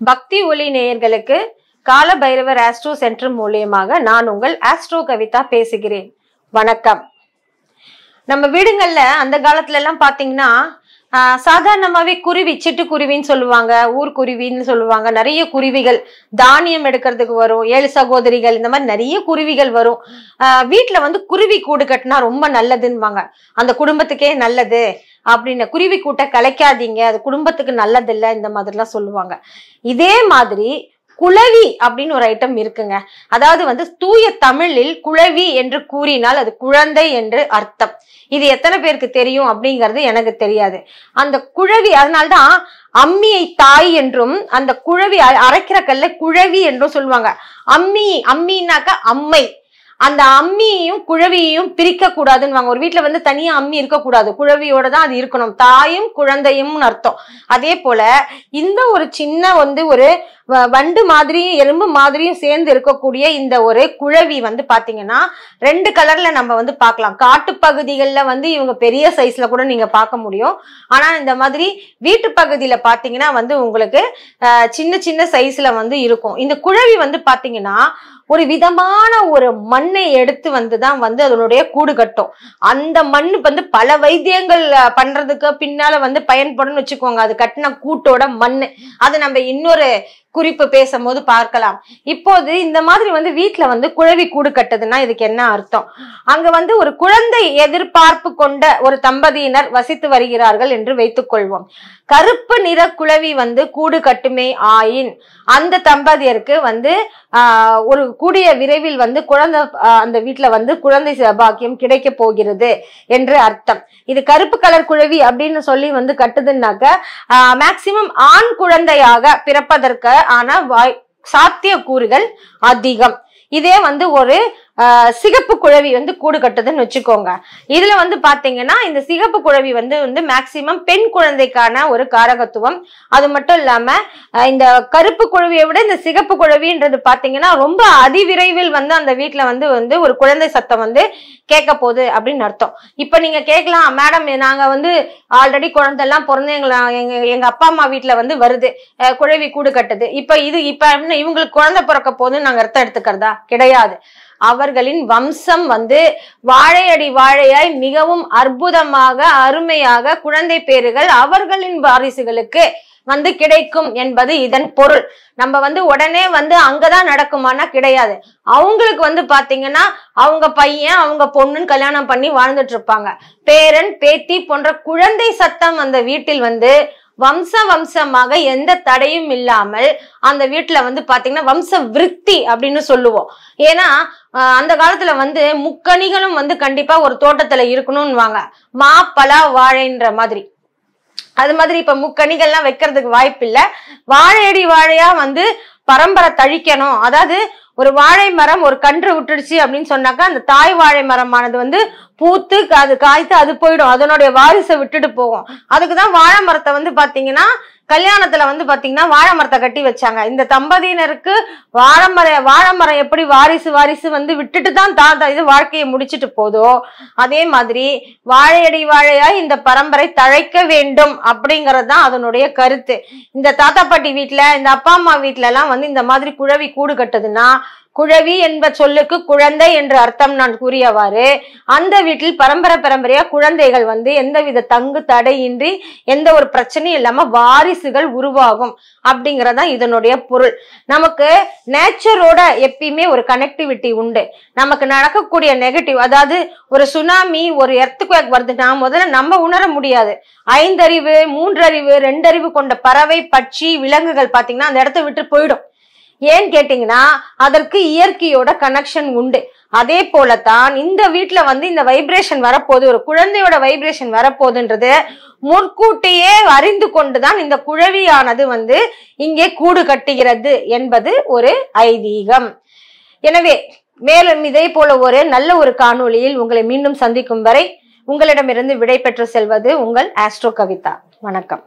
பக்தி ஒளி நேயர்களுக்கு கால பைரவர் ஆஸ்ட்ரோ சென்டர் மூலியமாக நான் உங்கள் ஆஸ்ட்ரோ கவிதா பேசுகிறேன். வணக்கம். நம்ம வீடுகள்ல அந்த காலத்துல எல்லாம் பாத்தீங்கன்னா சாதாரணமாவே குருவி, சிட்டுக்குருவின்னு சொல்லுவாங்க, ஊர்க்குருவின்னு சொல்லுவாங்க. நிறைய குருவிகள் தானியம் எடுக்கிறதுக்கு வரும். 7 சகோதரிகள், இந்த மாதிரி நிறைய குருவிகள் வரும். வீட்டுல வந்து குருவி கூடு கட்டினா ரொம்ப நல்லதுன்னுவாங்க. அந்த குடும்பத்துக்கே நல்லது அப்படின்னு, குருவி கூட்டை கலைக்காதீங்க, அது குடும்பத்துக்கு நல்லது இல்லை, இந்த மாதிரிலாம் சொல்லுவாங்க. இதே மாதிரி குளவி அப்படின்னு ஒரு ஐட்டம் இருக்குங்க. அதாவது வந்து தூய தமிழில் குளவி என்று கூறினால் அது குழந்தை என்று அர்த்தம். இது எத்தனை பேருக்கு தெரியும் அப்படிங்கிறது எனக்கு தெரியாது. அந்த குழவி, அதனால்தான் அம்மியை தாய் என்றும் அந்த குழவி அரைக்கிற கல்ல குழவி என்றும் சொல்லுவாங்க. அம்மினாக்கா அம்மை. அந்த அம்மியையும் குழவியையும் பிரிக்க கூடாதுன்னு ஒரு வீட்டுல வந்து தனியா அம்மி இருக்கக்கூடாது, குழவியோட தான் அது இருக்கணும். தாயும் குழந்தையும் அர்த்தம். அதே போல இந்த ஒரு சின்ன வந்து ஒரு வண்டு மாதிரியும் எறும்பு மாதிரியும் சேர்ந்து இருக்கக்கூடிய இந்த ஒரு குழவி வந்து பாத்தீங்கன்னா 2 கலர்ல நம்ம வந்து பார்க்கலாம். காட்டு பகுதிகள்ல வந்து இவங்க பெரிய சைஸ்ல கூட நீங்க பார்க்க முடியும். ஆனா இந்த மாதிரி வீட்டு பகுதியில பாத்தீங்கன்னா வந்து உங்களுக்கு சின்ன சின்ன சைஸ்ல வந்து இருக்கும். இந்த குழவி வந்து பாத்தீங்கன்னா ஒரு விதமான ஒரு மண்ணை எடுத்து வந்துதான் வந்து அதனுடைய கூடு கட்டும். அந்த மண் வந்து பல வைத்தியங்கள் பண்றதுக்கு பின்னால வந்து பயன்படும் வச்சுக்கோங்க. அது கட்டின கூட்டோட மண்ணு, அது நம்ம இன்னொரு குறிப்பு பேசும்போது பார்க்கலாம். இப்போது இந்த மாதிரி வந்து வீட்டுல வந்து குழவி கூடு கட்டுதுன்னா இதுக்கு என்ன அர்த்தம்? அங்க வந்து ஒரு குழந்தை எதிர்பார்ப்பு கொண்ட ஒரு தம்பதியினர் வசித்து வருகிறார்கள் என்று வைத்துக் கொள்வோம். கருப்பு நிற குழவி வந்து கூடு கட்டுமே ஆயின் அந்த தம்பதியருக்கு வந்து ஒரு கூடிய விரைவில் வந்து குழந்தை, அந்த வீட்டுல வந்து குழந்தை பாக்கியம் கிடைக்க போகிறது என்று அர்த்தம். இது கருப்பு கலர் குழவி அப்படின்னு சொல்லி வந்து கட்டுதுன்னாக்க மேக்சிமம் ஆண் குழந்தையாக பிறப்பதற்கு ஆன சாத்தியக்கூறுகள் அதிகம். இதே வந்து ஒரு சிகப்பு குழவி வந்து கூடு கட்டுதுன்னு வச்சுக்கோங்க. இதுல வந்து பாத்தீங்கன்னா இந்த சிகப்பு குழவி வந்து மேக்சிமம் பெண் குழந்தைக்கான ஒரு காரகத்துவம். அது மட்டும் இல்லாம இந்த கருப்பு குழவியை விட இந்த சிகப்பு குழவின்றது பாத்தீங்கன்னா ரொம்ப அதிவிரைவில் வந்து அந்த வீட்டுல வந்து ஒரு குழந்தை சத்தம் வந்து கேட்க போகுது அப்படின்னு அர்த்தம். இப்ப நீங்க கேட்கலாம், மேடம் நாங்க வந்து ஆல்ரெடி குழந்தை எல்லாம் பிறந்து எங்க அப்பா அம்மா வீட்டுல வந்து வருது, குழவி கூடு கட்டுது, இப்ப இவங்களுக்கு குழந்தை பிறக்க போகுதுன்னு நாங்க அர்த்தம் எடுத்துக்கிறதா? கிடையாது. அவர்களின் வம்சம் வந்து வாழையடி வாழையாய் மிகவும் அற்புதமாக அருமையாக குழந்தை பேறுகள் அவர்களின் வாரிசுகளுக்கு வந்து கிடைக்கும் என்பது இதன் பொருள். நம்ம வந்து உடனே வந்து அங்கதான் நடக்குமானா கிடையாது. அவங்களுக்கு வந்து பாத்தீங்கன்னா அவங்க பையன் அவங்க பொண்ணுன்னு கல்யாணம் பண்ணி வாழ்ந்துட்டு இருப்பாங்க. பேரன் பேத்தி போன்ற குழந்தை சத்தம் அந்த வீட்டில் வந்து வம்சமாக எந்த தடையும் இல்லாமல் அந்த வீட்டுல வந்து பாத்தீங்கன்னா வம்ச விருத்தி அப்படின்னு சொல்லுவோம். ஏன்னா அந்த காலத்துல வந்து முக்கணிகளும் வந்து கண்டிப்பா ஒரு தோட்டத்துல இருக்கணும்னு வாங்க, மா பலா வாழைன்ற மாதிரி. அது மாதிரி இப்ப முக்கணிகள்லாம் வைக்கிறதுக்கு வாய்ப்பு இல்லை. வாழையடி வாழையா வந்து பரம்பரை தழிக்கணும். அதாவது ஒரு வாழை மரம் ஒரு கன்று விட்டுடுச்சு அப்படின்னு சொன்னாக்கா அந்த தாய் வாழை மரமானது வந்து பூத்து அது காய்த்து அது போயிடும், அதனுடைய வாரிசை விட்டுட்டு போகும். அதுக்குதான் வாழை மரத்தை வந்து பாத்தீங்கன்னா கல்யாணத்துல வந்து பாத்தீங்கன்னா வாழை மரத்தை கட்டி வச்சாங்க. இந்த தம்பதியினருக்கு வாழை மரம் எப்படி வாரிசு வந்து விட்டுட்டு தான் இது வாழ்க்கையை முடிச்சுட்டு போதோ, அதே மாதிரி வாழையடி வாழையா இந்த பரம்பரை தழைக்க வேண்டும் அப்படிங்கறது தான் அதனுடைய கருத்து. இந்த தாத்தா பாட்டி வீட்டுல, இந்த அப்பா அம்மா வீட்டுல எல்லாம் வந்து இந்த மாதிரி குழவி கூடு கட்டுதுன்னா, குழவி என்ப சொல்லுக்கு குழந்தை என்று அர்த்தம் நான் கூறியவாறு அந்த வீட்டில் பரம்பரையா குழந்தைகள் வந்து எந்தவித தங்கு தடையின்றி எந்த ஒரு பிரச்சனையும் இல்லாம வாரிசுகள் உருவாகும் அப்படிங்கறதா இதனுடைய பொருள். நமக்கு நேச்சரோட எப்பயுமே ஒரு கனெக்டிவிட்டி உண்டு. நமக்கு நடக்கக்கூடிய நெகட்டிவ், அதாவது ஒரு சுனாமி, ஒரு எர்த்குவேக் வருதுன்னா முதல்ல நம்ம உணர முடியாது. 5 அறிவு 3 அறிவு 2 அறிவு கொண்ட பறவை பட்சி விலங்குகள் பாத்தீங்கன்னா அந்த இடத்த விட்டு போயிடும். ஏன்னு கேட்டீங்கன்னா அதற்கு இயற்கையோட கனெக்ஷன் உண்டு. அதே போலதான் இந்த வீட்டுல வந்து இந்த வைப்ரேஷன் வரப்போகுது, ஒரு குழந்தையோட வைப்ரேஷன் வரப்போகுதுன்றது முற்கூட்டியே அறிந்து கொண்டுதான் இந்த குழவியானது வந்து இங்கே கூடு கட்டுகிறது என்பது ஒரு ஐதீகம். எனவே மேலும் இதே போல ஒரு நல்ல ஒரு காணொளியில் உங்களை மீண்டும் சந்திக்கும் வரை உங்களிடமிருந்து விடை பெற்று செல்வது உங்கள் ஆஸ்ட்ரோ கவிதா. வணக்கம்.